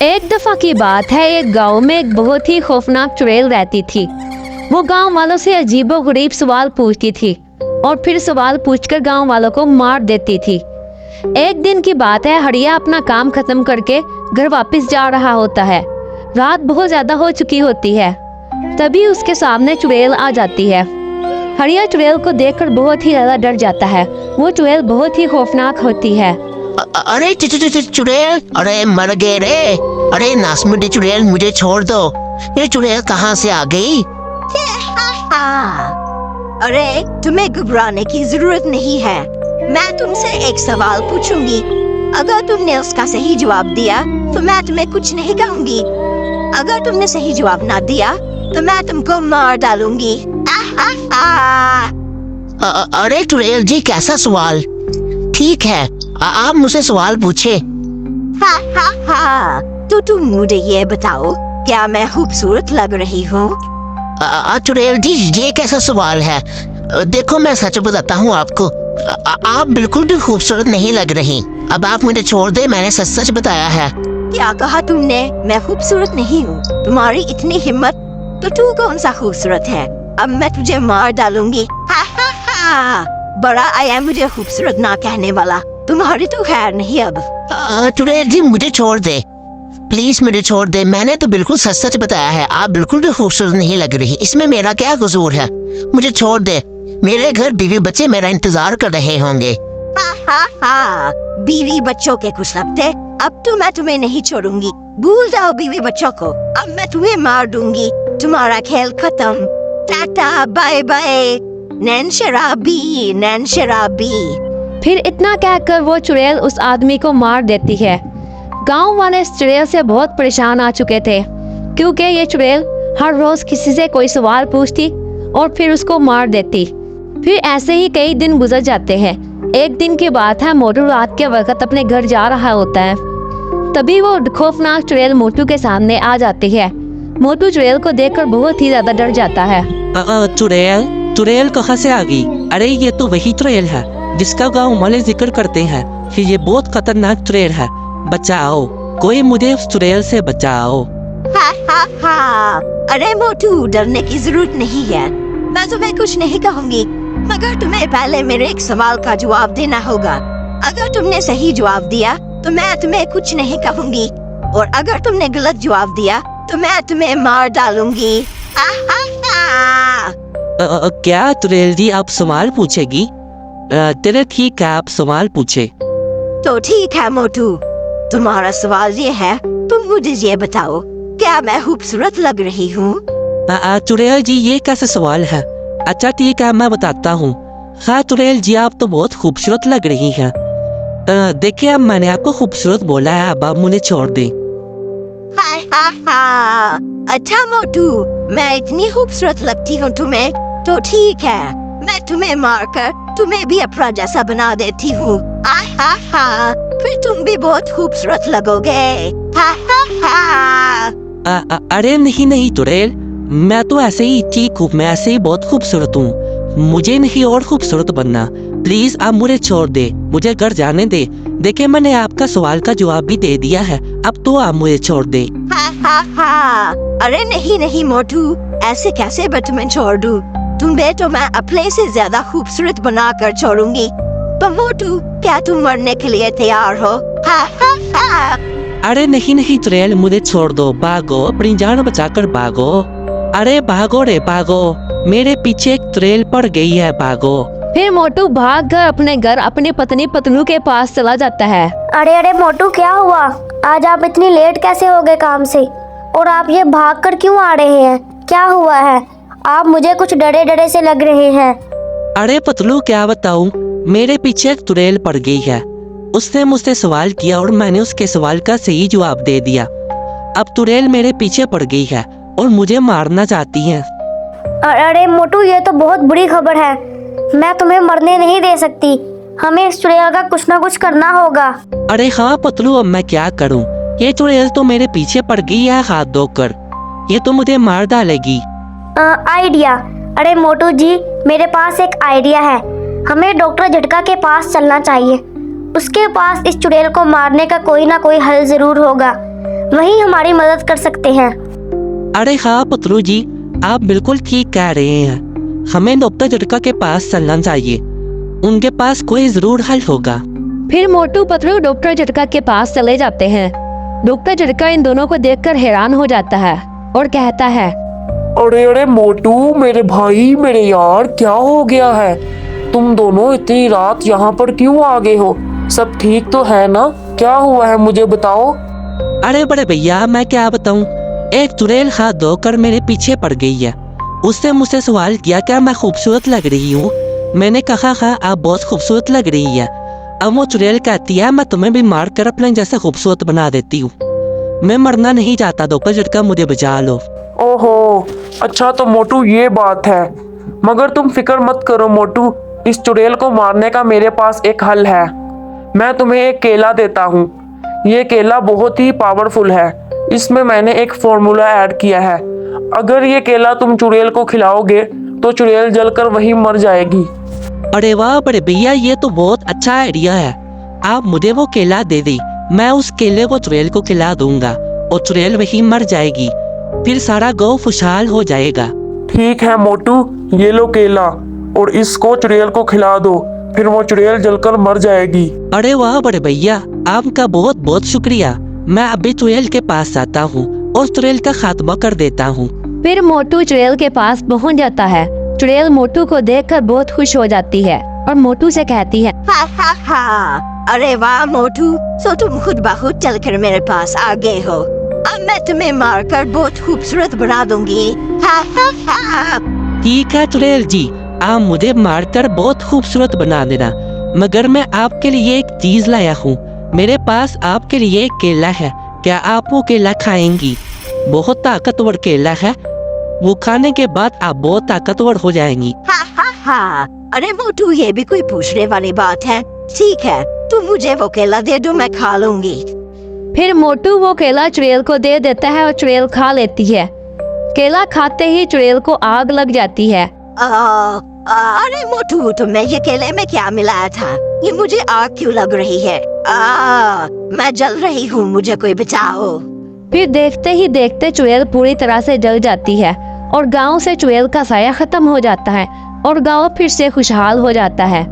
एक दफा की बात है, एक गांव में एक बहुत ही खौफनाक चुड़ैल रहती थी। वो गांव वालों से अजीबोगरीब सवाल पूछती थी और फिर सवाल पूछकर गांव वालों को मार देती थी। एक दिन की बात है, हड़िया अपना काम खत्म करके घर वापस जा रहा होता है। रात बहुत ज्यादा हो चुकी होती है। तभी उसके सामने चुड़ैल आ जाती है। हड़िया चुड़ैल को देखकर बहुत ही ज्यादा डर जाता है। वो चुड़ैल बहुत ही खौफनाक होती है। अरे चुड़ैल, अरे मर गए रे। अरे नासमती चुड़ैल, मुझे छोड़ दो। ये चुड़ैल कहाँ से आ गई? अरे तुम्हें घबराने की जरूरत नहीं है। मैं तुमसे एक सवाल पूछूंगी। अगर तुमने उसका सही जवाब दिया तो मैं तुम्हें कुछ नहीं कहूंगी। अगर तुमने सही जवाब ना दिया तो मैं तुमको मार डालूंगी। अरे चुड़ैल जी, कैसा सवाल? ठीक है, आप मुझसे सवाल पूछे। तो तुम मुझे ये बताओ, क्या मैं खूबसूरत लग रही हूँ? चुड़ैल जी, ये कैसा सवाल है? देखो, मैं सच बताता हूँ आपको, आप बिल्कुल भी खूबसूरत नहीं लग रही। अब आप मुझे छोड़ दे, मैंने सच सच बताया है। क्या कहा तुमने? मैं खूबसूरत नहीं हूँ? तुम्हारी इतनी हिम्मत, तो तू कौन सा खूबसूरत है? अब मैं तुझे मार डालूंगी। बड़ा आया मुझे खूबसूरत ना कहने वाला। तुम्हारी तो खैर नहीं अब। चुड़ैल जी, मुझे छोड़ दे, प्लीज मुझे छोड़ दे। मैंने तो बिल्कुल सच सच बताया है, आप बिल्कुल भी खूबसूरत नहीं लग रही। इसमें मेरा क्या कसूर है? मुझे छोड़ दे। मेरे घर बीवी बच्चे मेरा इंतजार कर रहे होंगे। बीवी बच्चों के कुछ लगते। अब तो मैं तुम्हें नहीं छोड़ूंगी। भूल जाओ बीवी बच्चों को। अब मैं तुम्हें मार दूंगी। तुम्हारा खेल खत्म। Tata bye bye. नैन शराबी, नैन शराबी। फिर इतना कहकर वो चुड़ैल उस आदमी को मार देती है। गांव वाले इस चुड़ैल से बहुत परेशान आ चुके थे, क्योंकि ये चुड़ैल हर रोज किसी से कोई सवाल पूछती और फिर उसको मार देती। फिर ऐसे ही कई दिन गुजर जाते हैं। एक दिन की बात है, मोटू रात के वक्त अपने घर जा रहा होता है। तभी वो खौफनाक चुड़ैल मोटू के सामने आ जाती है। मोटू चुड़ैल को देखकर बहुत ही ज्यादा डर जाता है। चुड़ैल कहाँ से आ गई? अरे ये तो वही चुड़ैल है जिसका गांव वाले जिक्र करते हैं कि ये बहुत खतरनाक चुड़ैल है। बचाओ, कोई मुझे उस चुड़ैल से बचाओ। अरे मोटू, डरने की जरूरत नहीं है। मैं तुम्हें कुछ नहीं कहूँगी, मगर तुम्हें पहले मेरे एक सवाल का जवाब देना होगा। अगर तुमने सही जवाब दिया तो मैं तुम्हें कुछ नहीं कहूँगी, और अगर तुमने गलत जवाब दिया तो मैं तुम्हें मार डालूंगी। क्या चुड़ैल जी, आप सवाल पूछेगी? तेरे ठीक है, आप सवाल पूछे। तो ठीक है मोटू, तुम्हारा सवाल ये है, तुम मुझे ये बताओ, क्या मैं खूबसूरत लग रही हूँ? चुड़ैल जी, ये कैसा सवाल है? अच्छा ठीक है, मैं बताता हूँ। हाँ चुड़ैल जी, आप तो बहुत खूबसूरत लग रही हैं। देखिए, अब मैंने आपको खूबसूरत बोला है, अब आप मुझे छोड़ दें। अच्छा मोटू, मैं इतनी खूबसूरत लगती हूँ तुम्हें? तो ठीक है, मैं तुम्हें मारकर तुम्हें भी अपना जैसा बना देती हूँ। फिर तुम भी बहुत खूबसूरत लगोगे। अरे नहीं चुड़ैल, मैं तो ऐसे ही ठीक हूँ, मैं ऐसे ही बहुत खूबसूरत हूँ। मुझे नहीं और खूबसूरत बनना। प्लीज आप मुझे छोड़ दे, मुझे घर जाने दे। देखिए, मैंने आपका सवाल का जवाब भी दे दिया है, अब तो आप मुझे छोड़ दे। अरे नहीं मोटू, ऐसे कैसे मैं तुम्हें छोड़ दूँ? तुम्हें तो मैं अपने से ज्यादा खूबसूरत बनाकर छोड़ूंगी। तो मोटू, क्या तुम मरने के लिए तैयार हो? अरे नहीं चुड़ैल, मुझे छोड़ दो, भागो, अपनी जान बचाकर भागो। अरे भागो रे भागो, मेरे पीछे एक चुड़ैल पड़ गई है, भागो। फिर मोटू भागकर अपने घर अपनी पत्नी पतलू के पास चला जाता है। अरे मोटू, क्या हुआ? आज आप इतनी लेट कैसे हो गए काम से? और आप ये भागकर क्यों आ रहे हैं? क्या हुआ है? आप मुझे कुछ डरे डरे से लग रहे हैं। अरे पतलू, क्या बताऊं, मेरे पीछे एक चुड़ैल पड़ गई है। उसने मुझसे सवाल किया और मैंने उसके सवाल का सही जवाब दे दिया। अब चुड़ैल मेरे पीछे पड़ गई है और मुझे मारना चाहती है। अरे मोटू, ये तो बहुत बुरी खबर है। मैं तुम्हें मरने नहीं दे सकती। हमें इस चुड़ैल का कुछ ना कुछ करना होगा। अरे हाँ पतलू, अब मैं क्या करूं? ये चुड़ैल तो मेरे पीछे पड़ गई है हाथ धोकर। ये तो मुझे मार डालेगी। आइडिया। अरे मोटू जी, मेरे पास एक आइडिया है। हमें डॉक्टर झटका के पास चलना चाहिए। उसके पास इस चुड़ैल को मारने का कोई ना कोई हल जरूर होगा। वही हमारी मदद कर सकते हैं। अरे हाँ पतलू जी, आप बिल्कुल ठीक कह रहे हैं। हमें डॉक्टर झटका के पास चलना चाहिए, उनके पास कोई जरूर हल होगा। फिर मोटू पतलू डॉक्टर झटका के पास चले जाते हैं। डॉक्टर झटका इन दोनों को देखकर हैरान हो जाता है और कहता है, अरे अरे मोटू, मेरे भाई, मेरे यार, क्या हो गया है? तुम दोनों इतनी रात यहाँ पर क्यों आ गए हो? सब ठीक तो है ना? क्या हुआ है मुझे बताओ। अरे बड़े भैया, मैं क्या बताऊं, एक चुड़ैल हाथ धोकर मेरे पीछे पड़ गई है। उसने मुझसे सवाल किया क्या मैं खूबसूरत लग रही हूँ। मैंने कहा हाँ आप बहुत खूबसूरत लग रही है। अब वो चुड़ैल कहती है मैं तुम्हें भी मार कर अपने जैसे खूबसूरत बना देती हूँ। मैं मरना नहीं चाहता, डॉक्टर झटका मुझे बचा लो। ओहो, अच्छा तो मोटू ये बात है। मगर तुम फिक्र मत करो मोटू, इस चुड़ैल को मारने का मेरे पास एक हल है। मैं तुम्हें एक केला देता हूँ। ये केला बहुत ही पावरफुल है। इसमें मैंने एक फॉर्मूला ऐड किया है। अगर ये केला तुम चुड़ैल को खिलाओगे तो चुड़ैल जलकर वहीं मर जाएगी। अरे वाह बड़े भैया, ये तो बहुत अच्छा आइडिया है। आप मुझे वो केला दे दी, मैं उस केले को चुड़ैल को खिला दूंगा और चुड़ैल वहीं मर जाएगी। फिर सारा गाँव खुशहाल हो जाएगा। ठीक है मोटू, ये लो केला और इसको चुड़ैल को खिला दो, फिर वो चुड़ैल जलकर मर जाएगी। अरे वाह बड़े भैया, आपका बहुत बहुत शुक्रिया। मैं अभी चुड़ैल के पास जाता हूँ और चुड़ैल का खात्मा कर देता हूँ। फिर मोटू चुड़ैल के पास पहुंच जाता है। चुड़ैल मोटू को देखकर बहुत खुश हो जाती है और मोटू से कहती है, हा हा हा, अरे वाह मोटू, तो तुम खुद बहुत चलकर मेरे पास आ गए हो। अब मैं तुम्हें मारकर बहुत खूबसूरत बना दूंगी। हा हा हा। ठीक है चुड़ैल जी, आप मुझे मारकर बहुत खूबसूरत बना देना, मगर मैं आपके लिए एक चीज लाया हूँ। मेरे पास आपके लिए एक केला है, क्या आप वो केला खाएंगी? बहुत ताकतवर केला है, वो खाने के बाद आप बहुत ताकतवर हो जाएंगी। हा हा हा, अरे मोटू ये भी कोई पूछने वाली बात है। ठीक है, तुम मुझे वो केला दे दो, मैं खा लूंगी। फिर मोटू वो केला चुड़ैल को दे देता है और चुड़ैल खा लेती है। केला खाते ही चुड़ैल को आग लग जाती है। अरे मोटू, तुमने ये केले में क्या मिलाया था? ये मुझे आग क्यों लग रही है? मैं जल रही हूँ, मुझे कोई बचाओ। फिर देखते ही देखते चुड़ैल पूरी तरह से जल जाती है और गांव से चुड़ैल का साया खत्म हो जाता है और गांव फिर से खुशहाल हो जाता है।